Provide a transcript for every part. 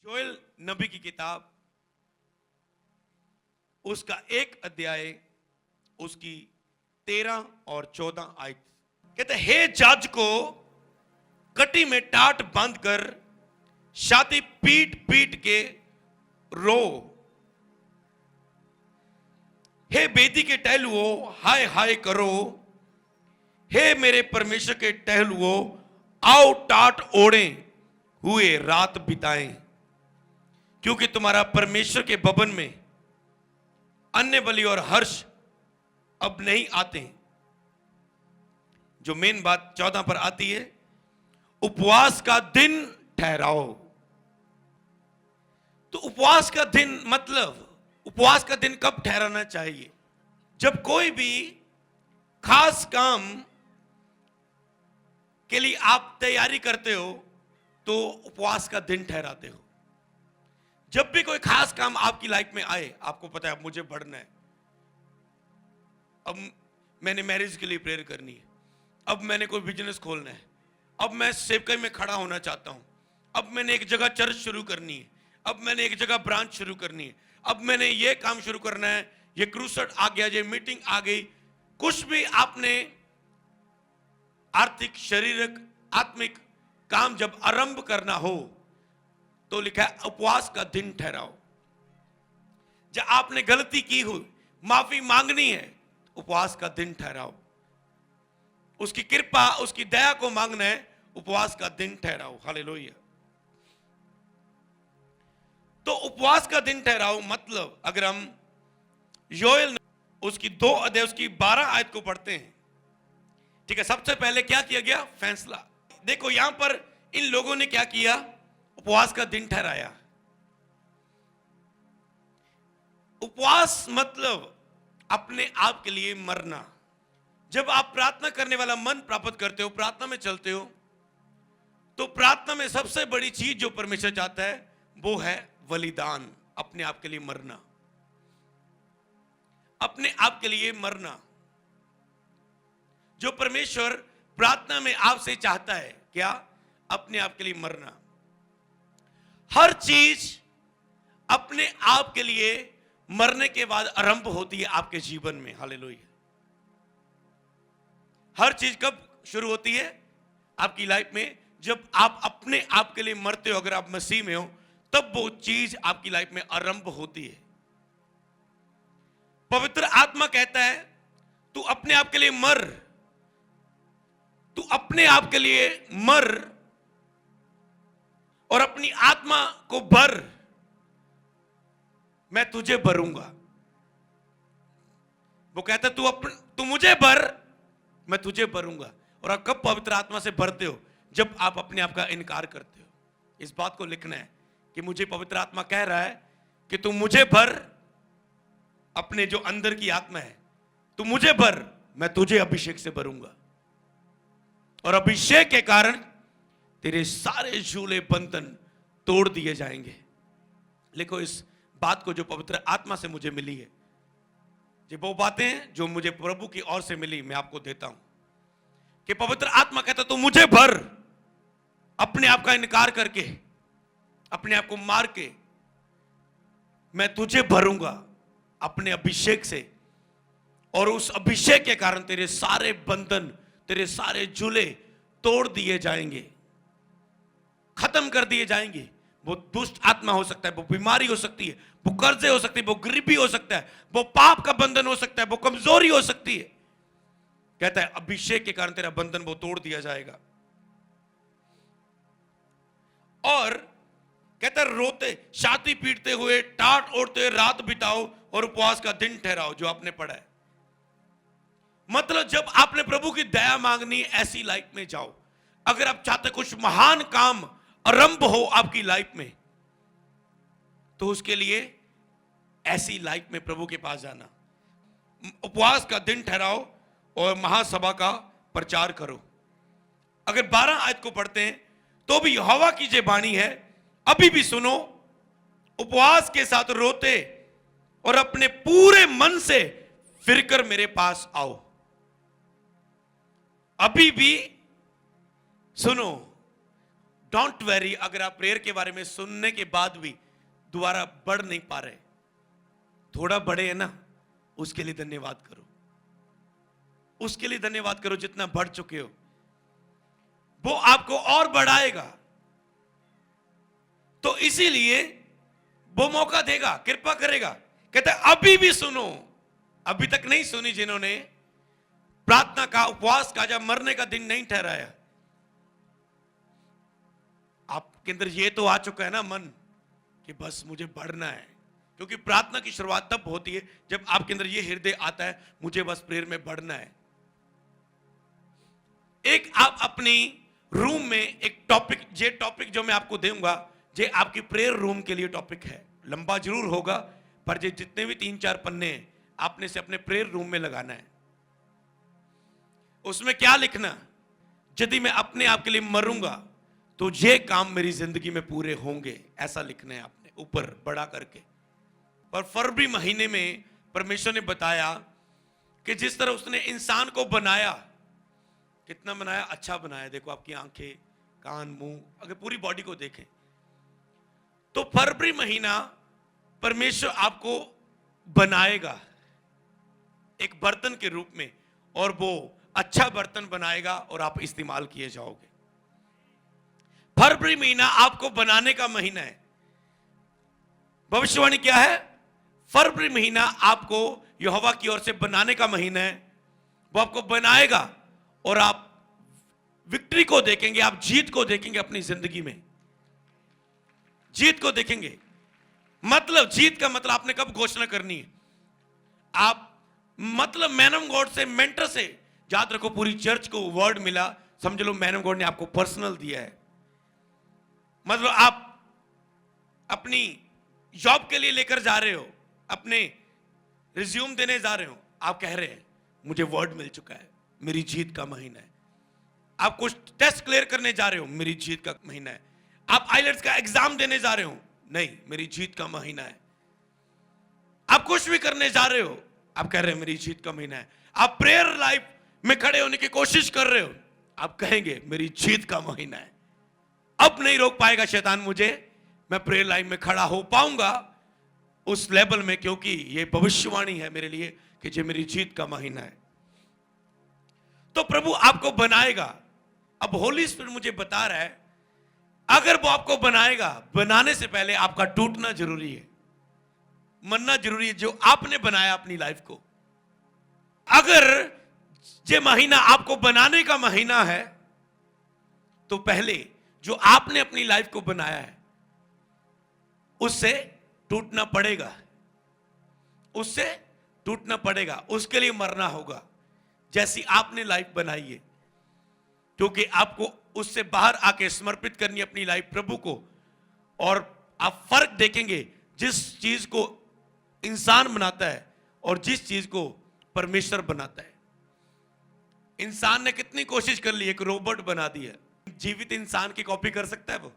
योएल नबी की किताब उसका 1 अध्याय उसकी 13 और 14 आयत कहते, हे जज को कटी में टाट बांध कर छाती पीट पीट के रो, हे बेदी के टहलुओ हाय हाय करो, हे मेरे परमेश्वर के टहलुओ आओ टाट ओढ़े हुए रात बिताएं, क्योंकि तुम्हारा परमेश्वर के भवन में अन्य बलि और हर्ष अब नहीं आते। जो मेन बात 14 पर आती है, उपवास का दिन ठहराओ। तो उपवास का दिन मतलब उपवास का दिन कब ठहराना चाहिए? जब कोई भी खास काम के लिए आप तैयारी करते हो तो उपवास का दिन ठहराते हो। जब भी कोई खास काम आपकी लाइफ में आए, आपको पता है अब मुझे बढ़ना है, अब मैंने मैरिज के लिए प्रेयर करनी है, अब मैंने कोई बिजनेस खोलना है, अब मैं सेवकाई में खड़ा होना चाहता हूं, अब मैंने एक जगह चर्च शुरू करनी है, अब मैंने एक जगह ब्रांच शुरू करनी है, अब मैंने ये काम शुरू करना है, ये क्रूसेड आ गया, ये मीटिंग आ गई। कुछ भी आपने आर्थिक, शारीरिक, आत्मिक काम जब आरंभ करना हो तो लिखा है उपवास का दिन ठहराओ। जब आपने गलती की हो, माफी मांगनी है, उपवास का दिन ठहराओ। उसकी कृपा, उसकी दया को मांगना है, उपवास का दिन ठहराओ। हालेलुया। तो उपवास का दिन ठहराओ मतलब अगर हम योएल उसकी 2 अध्याय उसकी 12 आयत को पढ़ते हैं, ठीक है, सबसे पहले क्या किया गया? फैसला। देखो यहां पर इन लोगों ने क्या किया? उपवास का दिन ठहराया। उपवास मतलब अपने आप के लिए मरना। जब आप प्रार्थना करने वाला मन प्राप्त करते हो, प्रार्थना में चलते हो, तो प्रार्थना में सबसे बड़ी चीज जो परमेश्वर चाहता है वो है बलिदान, अपने आप के लिए मरना, अपने आप के लिए मरना। जो परमेश्वर प्रार्थना में आपसे चाहता है क्या? अपने आप के लिए मरना। हर चीज अपने आप के लिए मरने के बाद आरंभ होती है आपके जीवन में। हालेलुया। हर चीज कब शुरू होती है आपकी लाइफ में? जब आप अपने आप के लिए मरते हो। अगर आप मसीह में हो तब वो चीज आपकी लाइफ में आरंभ होती है। पवित्र आत्मा कहता है तू अपने आप के लिए मर, तू अपने आप के लिए मर और अपनी आत्मा को भर, मैं तुझे भरूंगा। वो कहता है तू मुझे भर, मैं तुझे भरूंगा। और आप कब पवित्र आत्मा से भरते हो? जब आप अपने आप का इनकार करते हो। इस बात को लिखना है कि मुझे पवित्र आत्मा कह रहा है कि तू मुझे भर, अपने जो अंदर की आत्मा है, तू मुझे भर, मैं तुझे अभिषेक से भरूंगा। और अभिषेक के कारण तेरे सारे झूले बंधन तोड़ दिए जाएंगे। लिखो इस बात को जो पवित्र आत्मा से मुझे मिली है। ये वो बातें हैं जो मुझे प्रभु की ओर से मिली, मैं आपको देता हूं कि पवित्र आत्मा कहता तू मुझे भर, अपने आप का इनकार करके, अपने आप को मार के, मैं तुझे भरूंगा अपने अभिषेक से। और उस अभिषेक के कारण तेरे सारे बंधन, तेरे सारे झूले तोड़ दिए जाएंगे, खत्म कर दिए जाएंगे। वो दुष्ट आत्मा हो सकता है, वो बीमारी हो सकती है, वो कर्जे हो सकती है, वो गरीबी हो सकता है, वो पाप का बंधन हो सकता है, वो कमजोरी हो सकती है। कहता है अभिषेक के कारण तेरा बंधन वो तोड़ दिया जाएगा। और कहता है रोते, छाती पीटते हुए, टाट ओढ़ते हुए रात बिताओ और उपवास का दिन ठहराओ, जो आपने पढ़ा है। मतलब जब आपने प्रभु की दया मांगनी, ऐसी लाइफ में जाओ। अगर आप चाहते कुछ महान काम आरंभ हो आपकी लाइफ में, तो उसके लिए ऐसी लाइफ में प्रभु के पास जाना। उपवास का दिन ठहराओ और महासभा का प्रचार करो। अगर 12 आयत को पढ़ते हैं तो भी यहोवा की जो वाणी है, अभी भी सुनो, उपवास के साथ रोते और अपने पूरे मन से फिरकर मेरे पास आओ। अभी भी सुनो, डोंट वेरी अगर आप प्रेयर के बारे में सुनने के बाद भी दोबारा बढ़ नहीं पा रहे, थोड़ा बढ़े है ना, उसके लिए धन्यवाद करो, उसके लिए धन्यवाद करो। जितना बढ़ चुके हो वो आपको और बढ़ाएगा। तो इसीलिए वो मौका देगा, कृपा करेगा। कहता है अभी भी सुनो, अभी तक नहीं सुनी जिन्होंने प्रार्थना का, उपवास का, जब मरने का दिन नहीं ठहराया। आपके अंदर ये तो आ चुका है ना मन कि बस मुझे बढ़ना है, क्योंकि प्रार्थना की शुरुआत तब होती है जब आपके अंदर ये हृदय आता है मुझे बस प्रेयर में बढ़ना है। एक आप अपनी रूम में एक टॉपिक, ये टॉपिक जो मैं आपको दूंगा ये आपकी प्रेयर रूम के लिए टॉपिक है। लंबा जरूर होगा पर ये जितने भी 3-4 पन्ने हैं आपने से अपने प्रेयर रूम में लगाना है। उसमें क्या लिखना, यदि मैं अपने आप के लिए मरूंगा तो ये काम मेरी जिंदगी में पूरे होंगे, ऐसा लिखना है आपने ऊपर बड़ा करके। पर फरवरी महीने में परमेश्वर ने बताया कि जिस तरह उसने इंसान को बनाया, कितना बनाया, अच्छा बनाया। देखो आपकी आंखें, कान, मुंह, अगर पूरी बॉडी को देखें तो फरवरी महीना परमेश्वर आपको बनाएगा एक बर्तन के रूप में, और वो अच्छा बर्तन बनाएगा और आप इस्तेमाल किए जाओगे। फरवरी महीना आपको बनाने का महीना है। भविष्यवाणी क्या है? फरवरी महीना आपको यहोवा की ओर से बनाने का महीना है। वो आपको बनाएगा और आप विक्ट्री को देखेंगे, आप जीत को देखेंगे अपनी जिंदगी में, जीत को देखेंगे। मतलब जीत का मतलब आपने कब घोषणा करनी है? आप मतलब मैन ऑफ गॉड से, मेंटर से, याद रखो पूरी चर्च को वर्ड मिला, समझ लो मैन ऑफ गॉड ने आपको पर्सनल दिया है। मतलब आप अपनी जॉब के लिए लेकर जा रहे हो, अपने रिज्यूम देने जा रहे हो, आप कह रहे हैं मुझे वर्ड मिल चुका है, मेरी जीत का महीना है। आप कुछ टेस्ट क्लियर करने जा रहे हो, मेरी जीत का महीना है। आप आईलेट्स का एग्जाम देने जा रहे हो, नहीं, मेरी जीत का महीना है। आप कुछ भी करने जा रहे हो, आप कह रहे हैं मेरी जीत का महीना है। आप प्रेयर लाइफ में खड़े होने की कोशिश कर रहे हो, आप कहेंगे मेरी जीत का महीना है। अब नहीं रोक पाएगा शैतान मुझे, मैं प्रेयर लाइफ में खड़ा हो पाऊंगा उस लेवल में, क्योंकि ये भविष्यवाणी है मेरे लिए कि ये मेरी जीत का महीना है। तो प्रभु आपको बनाएगा। अब होली स्पिरिट मुझे बता रहा है अगर वो आपको बनाएगा, बनाने से पहले आपका टूटना जरूरी है, मरना जरूरी है, जो आपने बनाया अपनी लाइफ को। अगर ये महीना आपको बनाने का महीना है तो पहले जो आपने अपनी लाइफ को बनाया है उससे टूटना पड़ेगा, उससे टूटना पड़ेगा, उसके लिए मरना होगा जैसी आपने लाइफ बनाई है, क्योंकि आपको उससे बाहर आके समर्पित करनी अपनी लाइफ प्रभु को। और आप फर्क देखेंगे जिस चीज को इंसान बनाता है और जिस चीज को परमेश्वर बनाता है। इंसान ने कितनी कोशिश कर ली, एक रोबोट बना दिया, जीवित इंसान की कॉपी कर सकता है वो?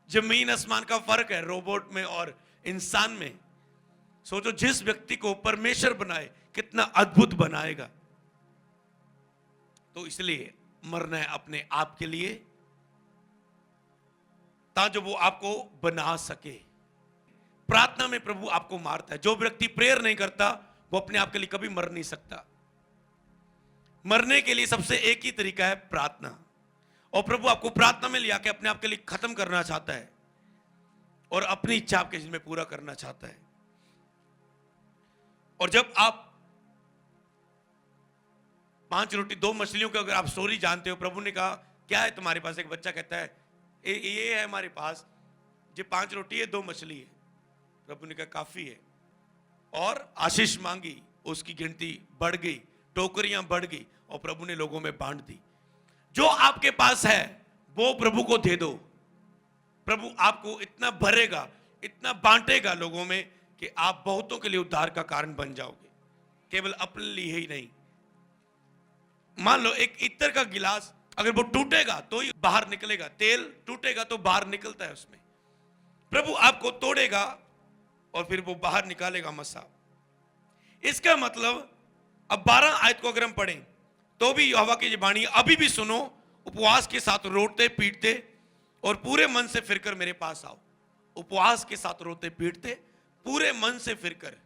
जमीन आसमान का फर्क है रोबोट में और इंसान में। सोचो जिस व्यक्ति को परमेश्वर बनाए कितना अद्भुत बनाएगा। तो इसलिए मरना है अपने आप के लिए ताकि वो आपको बना सके। प्रार्थना में प्रभु आपको मारता है। जो व्यक्ति प्रेयर नहीं करता वो अपने आप के लिए कभी मर नहीं सकता। मरने के लिए सबसे एक ही तरीका है प्रार्थना, और प्रभु आपको प्रार्थना में लिया के अपने आप के लिए खत्म करना चाहता है और अपनी इच्छा आपके जिसमें पूरा करना चाहता है। और जब आप 5 रोटी 2 मछलियों का अगर आप स्टोरी जानते हो, प्रभु ने कहा क्या है तुम्हारे पास? एक बच्चा कहता है ये है हमारे पास, ये 5 रोटी है 2 मछली है। प्रभु ने कहा काफी है, और आशीष मांगी, उसकी गिनती बढ़ गई, टोकरियां बढ़ गई, और प्रभु ने लोगों में बांट दी। जो आपके पास है वो प्रभु को दे दो। प्रभु आपको इतना भरेगा, इतना बांटेगा लोगों में कि आप बहुतों के लिए उद्धार का कारण बन जाओगे, केवल अपने लिए ही नहीं। मान लो एक इत्र का गिलास अगर वो टूटेगा तो ही बाहर निकलेगा, तेल टूटेगा तो बाहर निकलता है उसमें। प्रभु आपको तोड़ेगा और फिर वो बाहर निकालेगा मसा। इसका मतलब अब 12 आयत को अगर हम पढ़ें तो भी यहोवा की वाणी अभी भी सुनो उपवास के साथ रोते पीटते और पूरे मन से फिरकर मेरे पास आओ। उपवास के साथ रोते पीटते पूरे मन से फिरकर।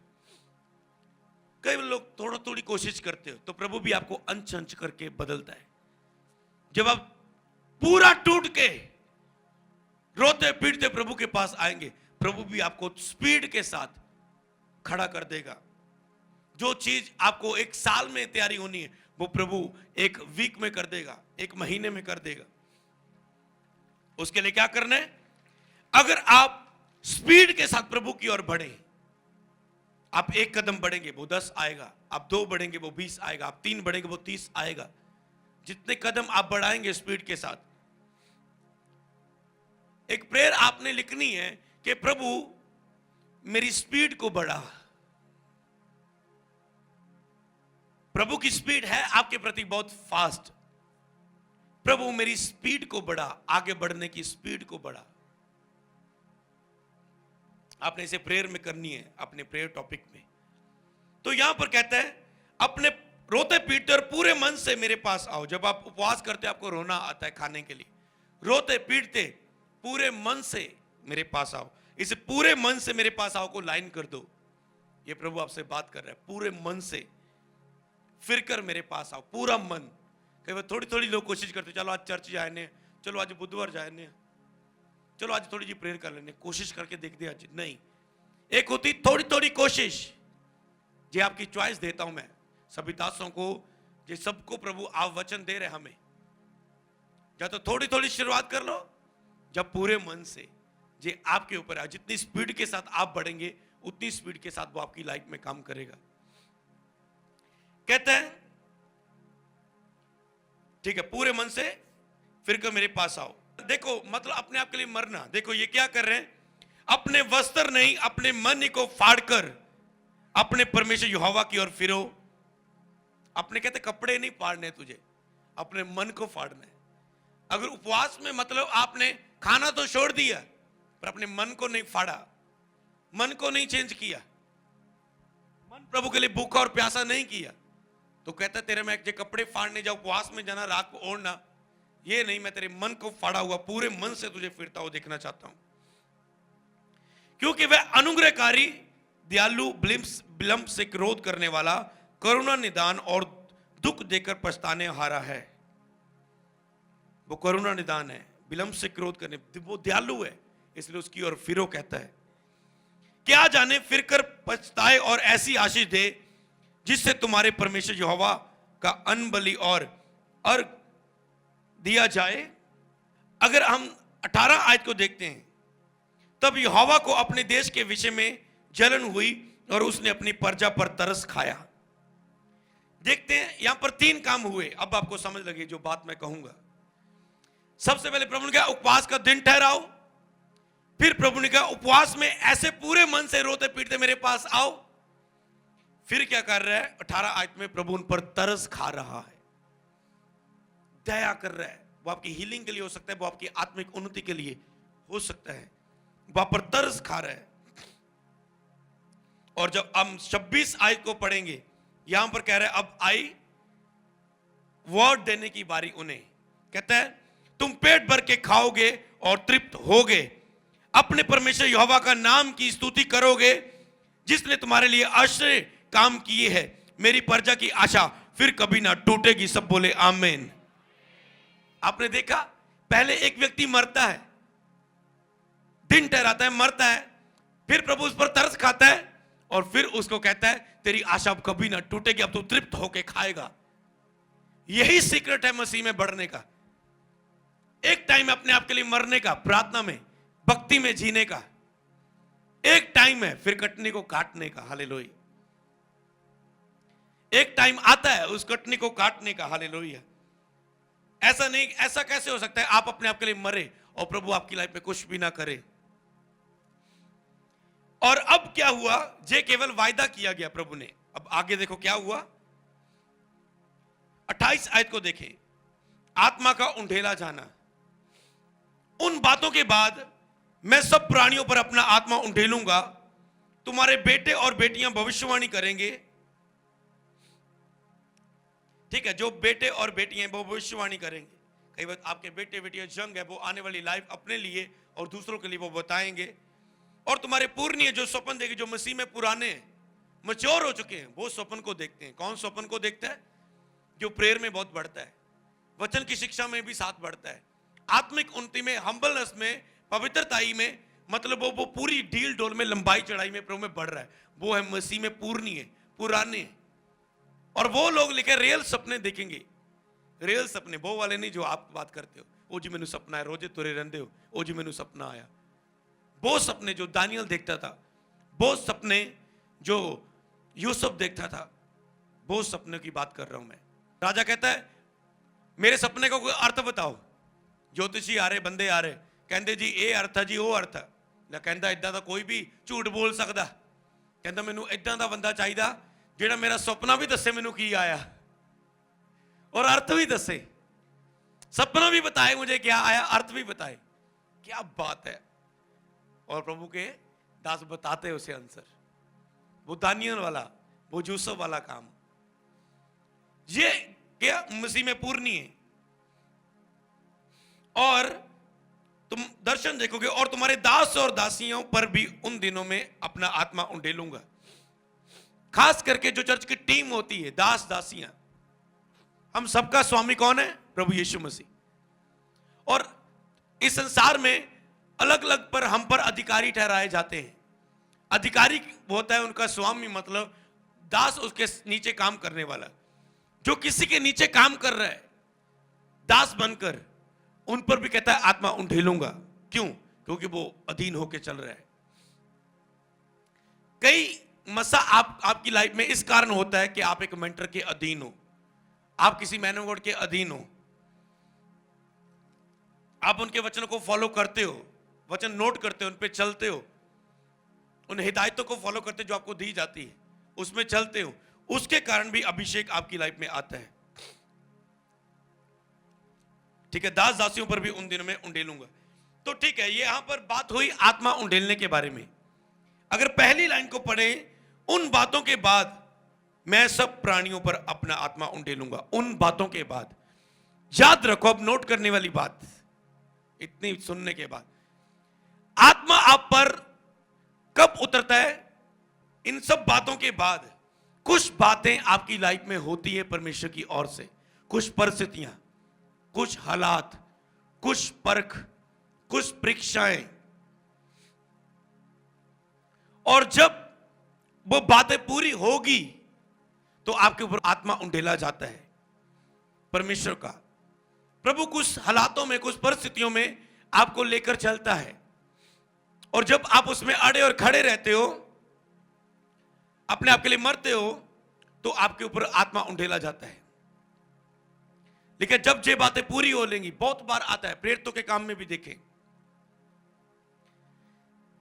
कई लोग थोड़ा थोड़ी कोशिश करते हो तो प्रभु भी आपको अंश अंश करके बदलता है। जब आप पूरा टूट के रोते पीटते प्रभु के पास आएंगे, प्रभु भी आपको स्पीड के साथ खड़ा कर देगा। जो चीज आपको एक साल में तैयारी होनी है वो प्रभु एक वीक में कर देगा, एक महीने में कर देगा। उसके लिए क्या करना है? अगर आप स्पीड के साथ प्रभु की ओर बढ़े, आप 1 कदम बढ़ेंगे वो 10 आएगा, आप 2 बढ़ेंगे वो 20 आएगा, आप 3 बढ़ेंगे वो 30 आएगा। जितने कदम आप बढ़ाएंगे स्पीड के साथ। एक प्रेयर आपने लिखनी है कि प्रभु मेरी स्पीड को बढ़ा। प्रभु की स्पीड है आपके प्रति बहुत फास्ट। प्रभु मेरी स्पीड को बढ़ा, आगे बढ़ने की स्पीड को बढ़ा। आपने इसे प्रेयर में करनी है, अपने प्रेयर टॉपिक में। तो यहां पर कहता है अपने रोते पीटते और पूरे मन से मेरे पास आओ। जब आप उपवास करते आपको रोना आता है खाने के लिए, रोते पीटते पूरे मन से मेरे पास आओ। इसे पूरे मन से मेरे पास आओ को लाइन कर दो। ये प्रभु आपसे बात कर रहा है, पूरे मन से फिर कर मेरे पास आओ, पूरा मन। कई बार थोड़ी थोड़ी लोग कोशिश करते, चलो आज चर्च जाने, चलो आज बुधवार जाने, चलो आज थोड़ी जी प्रेयर कर लेने, कोशिश करके देख दे आज। नहीं, एक होती थोड़ी थोड़ी कोशिश। ये आपकी चॉइस देता हूं मैं सभी दासों को, ये सबको प्रभु आप वचन दे रहे हमें। या तो थोड़ी थोड़ी शुरुआत कर लो, जब पूरे मन से। ये आपके ऊपर है, जितनी स्पीड के साथ आप बढ़ेंगे उतनी स्पीड के साथ वो आपकी लाइफ में काम करेगा। कहते हैं ठीक है, पूरे मन से फिर कर मेरे पास आओ। देखो मतलब अपने आप के लिए मरना। देखो ये क्या कर रहे हैं, अपने वस्त्र नहीं अपने मन ही को फाड़कर अपने परमेश्वर यहोवा की ओर फिरो। अपने कहते कपड़े नहीं फाड़ने तुझे, अपने मन को फाड़ना है। अगर उपवास में मतलब आपने खाना तो छोड़ दिया पर अपने मन को नहीं फाड़ा, मन को नहीं चेंज किया, मन प्रभु के लिए भूखा और प्यासा नहीं किया, तो कहता तेरे में कपड़े फाड़ने जाओ, उपवास में जाना, रात को ओढ़ना, ये नहीं। मैं तेरे मन को फाड़ा हुआ पूरे मन से तुझे फिरता हुआ देखना चाहता हूं, क्योंकि वह अनुग्रहकारी, दयालु, विलंब से क्रोध करने वाला, करुणा निदान और दुख देकर पछताने हारा है। वो करुणा निदान है, विलंब से क्रोध करने, वो दयालु है, इसलिए उसकी ओर फिरो कहता है। क्या जाने फिर कर पछताए और ऐसी आशीष दे जिससे तुम्हारे परमेश्वर यहोवा का अन्न बलि और अर्घ दिया जाए। अगर हम 18 आयत को देखते हैं, तब यहोवा को अपने देश के विषय में जलन हुई और उसने अपनी प्रजा पर तरस खाया। देखते हैं यहां पर 3 काम हुए। अब आपको समझ लगे जो बात मैं कहूंगा। सबसे पहले प्रभु ने कहा उपवास का दिन ठहराओ। फिर प्रभु ने कहा उपवास में ऐसे पूरे मन से रोते पीटते मेरे पास आओ। फिर क्या कर रहा है, 18 आयत में प्रभु उन पर तरस खा रहा है, दया कर रहा है। वो आपकी हीलिंग के लिए हो सकता है, वो आपकी आत्मिक उन्नति के लिए हो सकता है, वहां पर तरस खा रहा है। और जब हम 26 आयत को पढ़ेंगे, यहां पर कह रहा है अब आई वर्ड देने की बारी उन्हें। कहता है तुम पेट भर के खाओगे और तृप्त होगे, अपने परमेश्वर यहोवा का नाम की स्तुति करोगे जिसने तुम्हारे लिए आश्चर्य काम किए हैं। मेरी प्रजा की आशा फिर कभी ना टूटेगी। सब बोले आमीन। आपने देखा पहले एक व्यक्ति मरता है, दिन ठहराता है, मरता है, फिर प्रभु उस पर तरस खाता है और फिर उसको कहता है तेरी आशा अब कभी ना टूटेगी, अब तू तृप्त होके खाएगा। यही सीक्रेट है मसीह में बढ़ने का। एक टाइम अपने आप के लिए मरने का, प्रार्थना में, भक्ति में जीने का एक टाइम है, फिर कटनी को काटने का। हालेलुया। एक टाइम आता है उस कटनी को काटने का। हालेलुया। ऐसा नहीं, ऐसा कैसे हो सकता है आप अपने आप के लिए मरे और प्रभु आपकी लाइफ में कुछ भी ना करे। और अब क्या हुआ, जे केवल वायदा किया गया प्रभु ने। अब आगे देखो क्या हुआ, 28 आयत को देखें। आत्मा का उंडेला जाना। उन बातों के बाद मैं सब प्राणियों पर अपना आत्मा उंडेलूंगा, तुम्हारे बेटे और बेटियां भविष्यवाणी करेंगे। ठीक है, जो बेटे और बेटियां वो भविष्यवाणी करेंगे। कई बार आपके बेटे बेटियां जंग है, वो आने वाली लाइफ अपने लिए और दूसरों के लिए वो बताएंगे। और तुम्हारे पूर्णीय जो स्वप्न देखे, जो मसीह में पुराने हैं, मैच्योर हो चुके हैं, वो स्वप्न को देखते हैं। कौन स्वप्न को देखता है? जो प्रेयर में बहुत बढ़ता है, वचन की शिक्षा में भी साथ बढ़ता है, आत्मिक उन्नति में, हम्बलनेस में, पवित्रताई में, मतलब वो पूरी ढील डोल में, लंबाई चढ़ाई में, प्रभु में बढ़ रहा है, वो है मसीह में पूर्णीय, पुराने। और वो लोग लिखे रियल सपने देखेंगे, रियल सपने, वो वाले नहीं जो आप बात करते हो, ओ जी मैनू सपना है, रोजे तुरे रहंदे हो, ओ जी मैनू सपना आया। वो सपने जो दानियल देखता था, वो सपने जो यूसुफ देखता था, वो सपने की बात कर रहा हूं मैं। राजा कहता है मेरे सपने को कोई अर्थ बताओ। ज्योतिषी आ रहे, बंदे आ रहे, कहते जी ये अर्थ है जी, वो अर्थ है। ला कहता इदा का कोई भी झूठ बोल सकता। कहता मैनू इदा का बंदा चाहिए जेड़ा मेरा सपना भी दसे मैनू की आया और अर्थ भी दसे, सपना भी बताए मुझे क्या आया, अर्थ भी बताए। क्या बात है। और प्रभु के दास बताते उसे आंसर, वो दानियल वाला, वो यूसुफ वाला काम। ये क्या मसीह में पूर्णी है। और तुम दर्शन देखोगे और तुम्हारे दास और दासियों पर भी उन दिनों में अपना आत्मा उंडेलूंगा। खास करके जो चर्च की टीम होती है, दास दासियां, हम सबका स्वामी कौन है? प्रभु यीशु मसीह। और इस संसार में अलग अलग पर हम पर अधिकारी ठहराए जाते हैं। अधिकारी होता है उनका स्वामी, मतलब दास उसके नीचे काम करने वाला। जो किसी के नीचे काम कर रहा है दास बनकर, उन पर भी कहता है आत्मा उंडेलूंगा। क्यों? क्योंकि वो अधीन होकर चल रहा है। कई मसा आपकी लाइफ में इस कारण होता है कि आप एक मेंटर के अधीन हो, आप किसी मैन ऑफ गॉड के अधीन हो, आप उनके वचनों को फॉलो करते हो, वचन नोट करते हो, उन पे चलते हो, उन हिदायतों को फॉलो करते जो आपको दी जाती है, उसमें चलते हो। उसके कारण भी अभिषेक आपकी लाइफ में आता है। ठीक है, दास दासियों पर भी उन दिनों में उंडेलूंगा। तो ठीक है, ये यहां पर बात हुई आत्मा उंडेलने के बारे में। अगर पहली लाइन को पढ़े, उन बातों के बाद मैं सब प्राणियों पर अपना आत्मा उंडेलूंगा। उन बातों के बाद, याद रखो, अब नोट करने वाली बात, इतनी सुनने के बाद आत्मा आप पर कब उतरता है? इन सब बातों के बाद कुछ बातें आपकी लाइफ में होती है परमेश्वर की ओर से, कुछ परिस्थितियां, कुछ हालात, कुछ परख, कुछ परीक्षाएं। और जब वो बातें पूरी होगी तो आपके ऊपर आत्मा उंडेला जाता है परमेश्वर का। प्रभु कुछ हालातों में, कुछ परिस्थितियों में आपको लेकर चलता है, और जब आप उसमें अड़े और खड़े रहते हो, अपने आप के लिए मरते हो, तो आपके ऊपर आत्मा उंडेला जाता है। लेकिन जब ये बातें पूरी हो लेंगी, बहुत बार आता है, प्रेरितों के काम में भी देखें,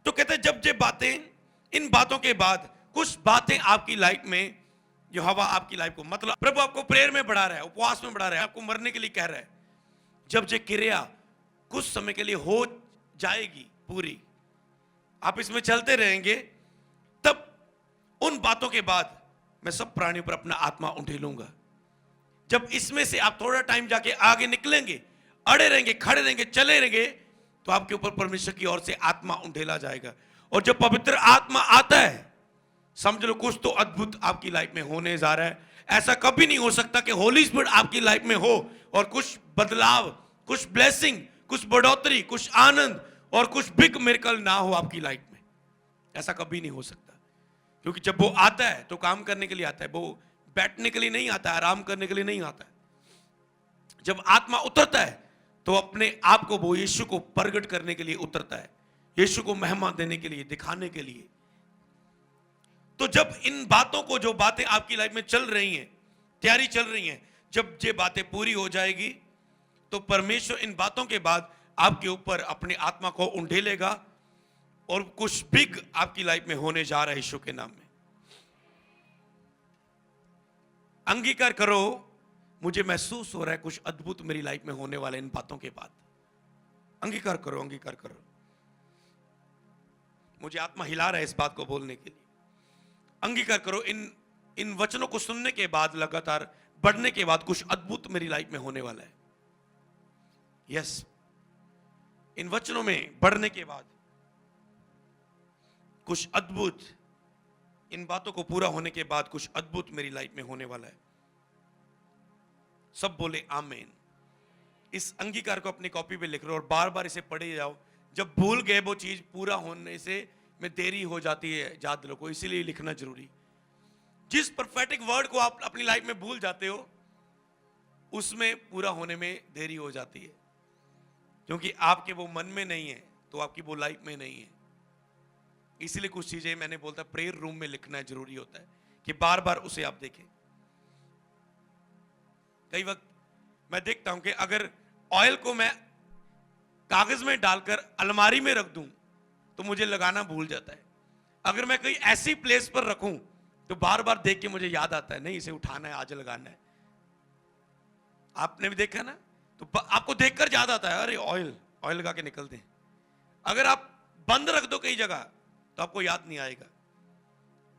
तो कहते हैं जब ये बातें, इन बातों के बाद कुछ बातें आपकी लाइफ में, जो हवा आपकी लाइफ को, मतलब प्रभु आपको प्रेयर में बढ़ा रहा है, उपवास में बढ़ा रहा है, आपको मरने के लिए कह रहा है, जब ये क्रिया कुछ समय के लिए हो जाएगी पूरी, आप इसमें चलते रहेंगे, तब उन बातों के बाद मैं सब प्राणियों पर अपना आत्मा उंडेलूंगा। जब इसमें से आप थोड़ा टाइम जाके आगे निकलेंगे, अड़े रहेंगे, खड़े रहेंगे, चले रहेंगे, तो आपके ऊपर परमेश्वर की ओर से आत्मा उंडेला जाएगा। और जब पवित्र आत्मा आता है, समझ लो कुछ तो अद्भुत आपकी लाइफ में होने जा रहा है। ऐसा कभी नहीं हो सकता कि होली स्पिरिट आपकी लाइफ में हो और कुछ बदलाव, कुछ ब्लेसिंग, कुछ बढ़ोतरी, कुछ आनंद और कुछ बिग मिरेकल ना हो आपकी लाइफ में। ऐसा कभी नहीं हो सकता, क्योंकि जब वो आता है तो काम करने के लिए आता है, वो बैठने के लिए नहीं आता है, आराम करने के लिए नहीं आता है। जब आत्मा उतरता है तो अपने आप को, वो यीशु को प्रगट करने के लिए उतरता है, यीशु को महिमा देने के लिए, दिखाने के लिए। तो जब इन बातों को, जो बातें आपकी लाइफ में चल रही हैं, तैयारी चल रही हैं, जब ये बातें पूरी हो जाएगी तो परमेश्वर इन बातों के बाद आपके ऊपर अपनी आत्मा को उंडेलेगा और कुछ बिग आपकी लाइफ में होने जा रहा है यीशु के नाम में। अंगीकार करो, मुझे महसूस हो रहा है कुछ अद्भुत मेरी लाइफ में होने वाला इन बातों के बाद। अंगीकार करो, अंगीकार करो। मुझे आत्मा हिला रहा है इस बात को बोलने के लिए। अंगीकार करो, इन वचनों को सुनने के बाद, लगातार बढ़ने के बाद कुछ अद्भुत मेरी लाइफ में होने वाला है। यस, इन वचनों में बढ़ने के बाद कुछ अद्भुत, इन बातों को पूरा होने के बाद कुछ अद्भुत मेरी लाइफ में होने वाला है। सब बोले आमीन। इस अंगीकार को अपनी कॉपी पे लिख लो और बार बार इसे पढ़े जाओ। जब भूल गए वो चीज पूरा होने से में देरी हो जाती है, याद रखो, इसीलिए लिखना जरूरी। जिस प्रोफेटिक वर्ड को आप अपनी लाइफ में भूल जाते हो उसमें पूरा होने में देरी हो जाती है, क्योंकि आपके वो मन में नहीं है तो आपकी वो लाइफ में नहीं है। इसीलिए कुछ चीजें मैंने बोलता प्रेयर रूम में लिखना जरूरी होता है कि बार बार उसे आप देखें। कई वक्त मैं देखता हूं कि अगर ऑयल को मैं कागज में डालकर अलमारी में रख दूं तो मुझे लगाना भूल जाता है। अगर मैं कहीं ऐसी प्लेस पर रखूं तो बार बार देख के मुझे याद आता है, नहीं इसे उठाना है, आज लगाना है। आपने भी देखा ना, तो आपको देखकर याद आता है, अरे ऑयल लगा के निकलते हैं। अगर आप बंद रख दो कई जगह तो आपको याद नहीं आएगा।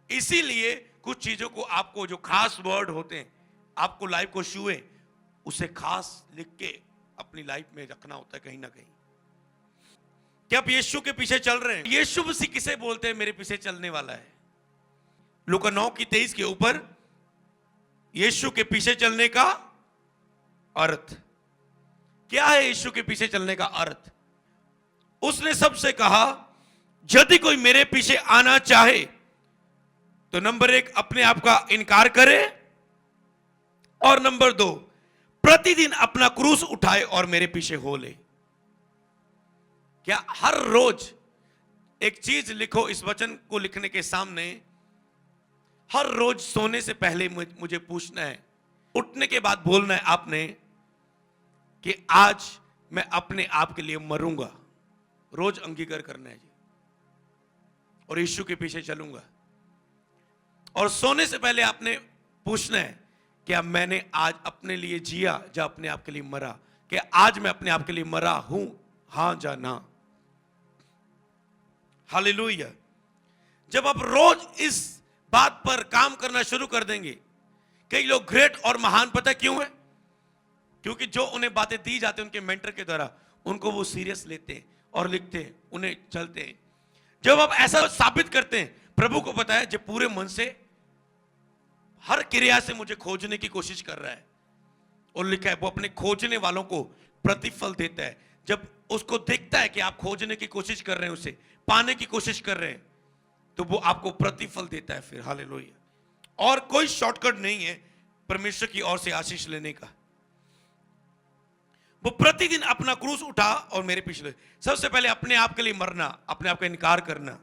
इसीलिए कुछ चीजों को आपको, जो खास वर्ड होते हैं आपको लाइफ को छुए, उसे खास लिख के अपनी लाइफ में रखना होता है कहीं ना कहीं। क्या आप यीशु के पीछे चल रहे हैं? यीशु मसीह किसे बोलते हैं मेरे पीछे चलने वाला है? लूका 9:23 के ऊपर यीशु के पीछे चलने का अर्थ क्या है? यीशु के पीछे चलने का अर्थ, उसने सबसे कहा यदि कोई मेरे पीछे आना चाहे तो नंबर 1 अपने आप का इनकार करे, और नंबर 2 प्रतिदिन अपना क्रूस उठाए और मेरे पीछे हो ले। क्या हर रोज एक चीज लिखो इस वचन को लिखने के सामने। हर रोज सोने से पहले मुझे पूछना है, उठने के बाद बोलना है आपने कि आज मैं अपने आप के लिए मरूंगा। रोज अंगीकार करना है जी, और यीशु के पीछे चलूंगा। और सोने से पहले आपने पूछना है क्या मैंने आज अपने लिए जिया या अपने आप के लिए मरा? क्या आज मैं अपने आप के लिए मरा हूं, हां या ना? हालेलुया। जब आप रोज इस बात पर काम करना शुरू कर देंगे, कई लोग ग्रेट और महान पता क्यों है? क्योंकि जो उन्हें बातें दी जाती हैं उनके मेंटर के द्वारा, उनको वो सीरियस लेते हैं और लिखते हैं, उन्हें चलते हैं। जब आप ऐसा साबित करते हैं, प्रभु को पता है जब पूरे मन से हर क्रिया से मुझे खोजने की कोशिश कर रहा है, और लिखा है वो अपने खोजने वालों को प्रतिफल देता है। जब उसको देखता है कि आप खोजने की कोशिश कर रहे हैं, उसे पाने की कोशिश कर रहे हैं, तो वो आपको प्रतिफल देता है फिर। हालेलुया। और कोई शॉर्टकट नहीं है परमेश्वर की ओर से आशीष लेने का। वो प्रतिदिन अपना क्रूस उठा और मेरे पीछे ले। सबसे पहले अपने आप के लिए मरना, अपने आप का इनकार करना,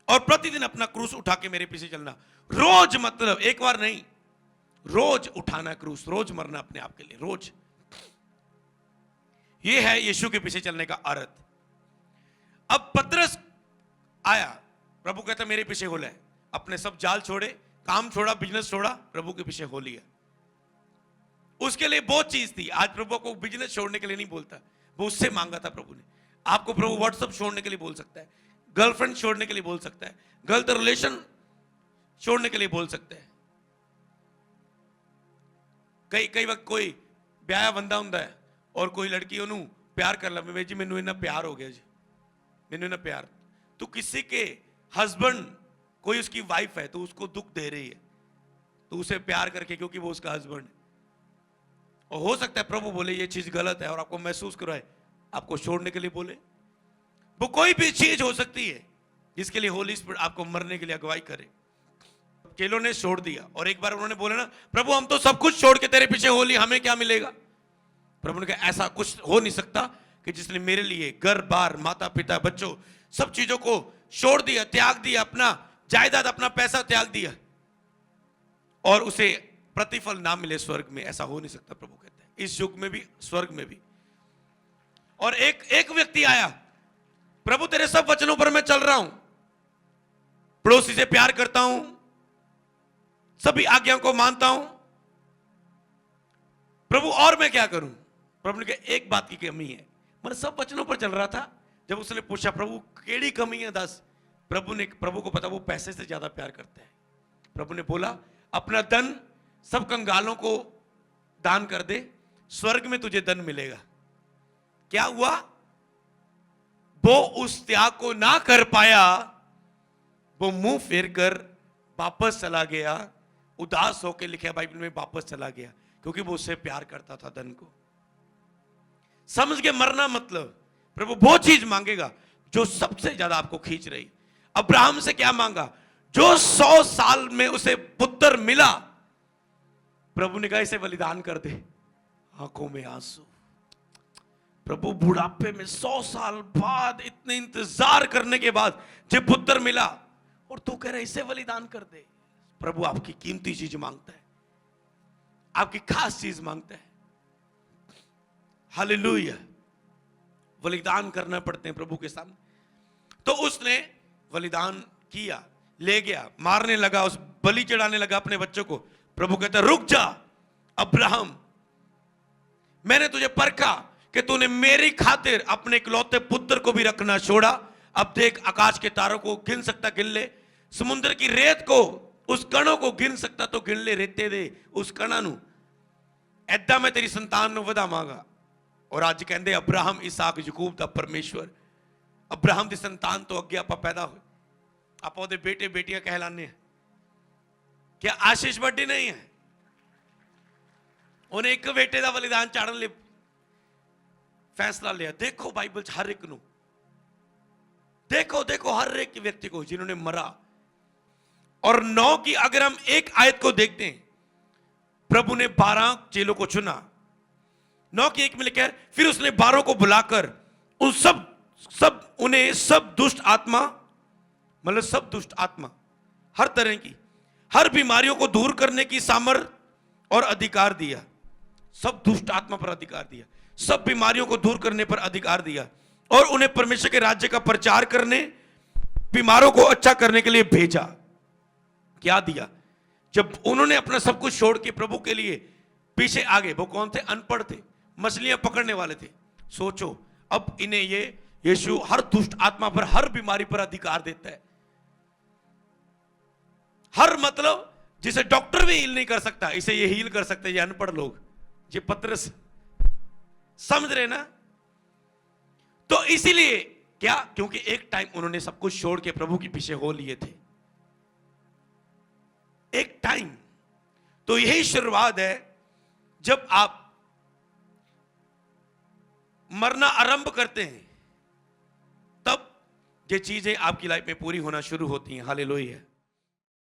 और प्रतिदिन अपना क्रूस उठा के मेरे पीछे चलना। रोज, मतलब एक बार नहीं, रोज उठाना क्रूस, रोज मरना अपने आप के लिए, रोज। ये है यीशु के पीछे चलने का अर्थ। अब पतरस आया, प्रभु कहता मेरे पीछे हो ले। अपने सब जाल छोड़े, काम छोड़ा, बिजनेस छोड़ा, प्रभु के पीछे हो लिया। उसके लिए बहुत चीज थी। आज प्रभु को बिजनेस छोड़ने के लिए नहीं बोलता, वो उससे मांगा था प्रभु ने। आपको प्रभु व्हाट्सएप छोड़ने के लिए बोल सकता है, गर्लफ्रेंड छोड़ने के लिए बोल सकता है, गलत रिलेशन छोड़ने के लिए बोल सकता है। कई वक्त कोई ब्याह बंदा हुंदा है और कोई लड़की ओनू प्यार कर ला, जी मैनू इन्ना प्यार हो गया जी, मैनू इन्ना प्यार। तो किसी के हस्बैंड, कोई उसकी वाइफ है तो उसको दुख दे रही है, तो उसे प्यार करके, क्योंकि वो उसका हस्बैंड है। और हो सकता है प्रभु बोले ये चीज गलत है और आपको महसूस कराए, आपको छोड़ने के लिए बोले। वो कोई भी चीज हो सकती है जिसके लिए होली स्पिरिट आपको मरने के लिए अगुवाई करे। चेलों ने छोड़ दिया और एक बार उन्होंने बोला ना, प्रभु हम तो सब कुछ छोड़ के तेरे पीछे हो लिए, हमें क्या मिलेगा? प्रभु ने कहा ऐसा कुछ हो नहीं सकता कि जिसने मेरे लिए घर बार, माता पिता, बच्चों, सब चीजों को छोड़ दिया, त्याग दिया, अपना जायदाद, अपना पैसा त्याग दिया, और उसे प्रतिफल ना मिले स्वर्ग में। ऐसा हो नहीं सकता, प्रभु कहते हैं, इस युग में भी, स्वर्ग में भी। और एक व्यक्ति आया, प्रभु तेरे सब वचनों पर मैं चल रहा हूं, पड़ोसी से प्यार करता हूं, सभी आज्ञाओं को मानता हूं, प्रभु और मैं क्या करूं? प्रभु ने कहा एक बात की कमी है। मैं सब वचनों पर चल रहा था, जब उसने पूछा प्रभु केड़ी कमी है दस, प्रभु को पता वो पैसे से ज्यादा प्यार करता है। प्रभु ने बोला अपना धन सब कंगालों को दान कर दे, स्वर्ग में तुझे धन मिलेगा। क्या हुआ? वो उस त्याग को ना कर पाया, वो मुंह फेर कर वापस चला गया, उदास होकर लिखा बाइबल में वापस चला गया, क्योंकि वो उससे प्यार करता था धन को। समझ के मरना मतलब प्रभु वो चीज मांगेगा जो सबसे ज्यादा आपको खींच रही। अब्राहम से क्या मांगा? जो 100 साल में उसे पुत्र मिला, प्रभु ने कहा इसे बलिदान कर दे। आंखों में आंसू। प्रभु बुढ़ापे में 100 साल बाद इतने इंतजार करने के बाद जब पुत्र मिला, और तू कह रहा है इसे बलिदान कर दे। प्रभु आपकी कीमती चीज मांगता है, आपकी खास चीज मांगता है। हालेलुया। बलिदान करना पड़ते हैं प्रभु के सामने। तो उसने बलिदान किया, ले गया, मारने लगा, उस बलि चढ़ाने लगा अपने बच्चों को। प्रभु कहता रुक जा अब्राहम, मैंने तुझे परखा कि तूने मेरी खातिर अपने इकलौते पुत्र को भी रखना छोड़ा। अब देख, आकाश के तारों को गिन सकता गिन ले, समुद्र की रेत को, उस कणों को गिन सकता तो गिन ले, रेते दे उस कणा नू। ऐदा मैं तेरी संतान ਨੂੰ ਵਧਾਵਾਂਗਾ। और ਅੱਜ ਕਹਿੰਦੇ अब्राहम इसहाक याकूब ਦਾ परमेश्वर। अब्राहम ਦੀ संतान तो ਅੱਗੇ ਆਪਾਂ ਪੈਦਾ ਹੋਏ, ਆਪਾਂ ਉਹਦੇ बेटे बेटियां कहलाने हैं। क्या आशीष ਵੱਡੀ नहीं है? ਉਹਨੇ ਇੱਕ बेटे ਦਾ बलिदान ਚਾੜਨ ਲਈ फैसला लिया। देखो बाइबल हर एक ਨੂੰ, देखो देखो हर एक व्यक्ति को जिन्होंने मरा। और 9 की अगर हम एक आयत को देखते हैं, प्रभु ने 12 चेलों को चुना। 9 की 1 में लिखा है, फिर उसने 12 को बुलाकर उन उन्हें सब दुष्ट आत्मा, मतलब सब दुष्ट आत्मा, हर तरह की, हर बीमारियों को दूर करने की सामर्थ और अधिकार दिया। सब दुष्ट आत्मा पर अधिकार दिया, सब बीमारियों को दूर करने पर अधिकार दिया, और उन्हें परमेश्वर के राज्य का प्रचार करने, बीमारों को अच्छा करने के लिए भेजा। क्या दिया? जब उन्होंने अपना सब कुछ छोड़ के प्रभु के लिए पीछे आगे, वो कौन थे? अनपढ़ थे, मछलियां पकड़ने वाले थे। सोचो, अब इन्हें ये यीशु हर दुष्ट आत्मा पर, हर बीमारी पर अधिकार देता है। हर मतलब जिसे डॉक्टर भी हील नहीं कर सकता, इसे ये हील कर सकते, ये अनपढ़ लोग। ये पतरस, समझ रहे ना? तो इसीलिए क्या? क्योंकि एक टाइम उन्होंने सब कुछ छोड़ के प्रभु के पीछे हो लिए थे, एक टाइम। तो यही शुरुआत है, जब आप मरना आरंभ करते हैं, तब ये चीजें आपकी लाइफ में पूरी होना शुरू होती हैं। हालेलुया।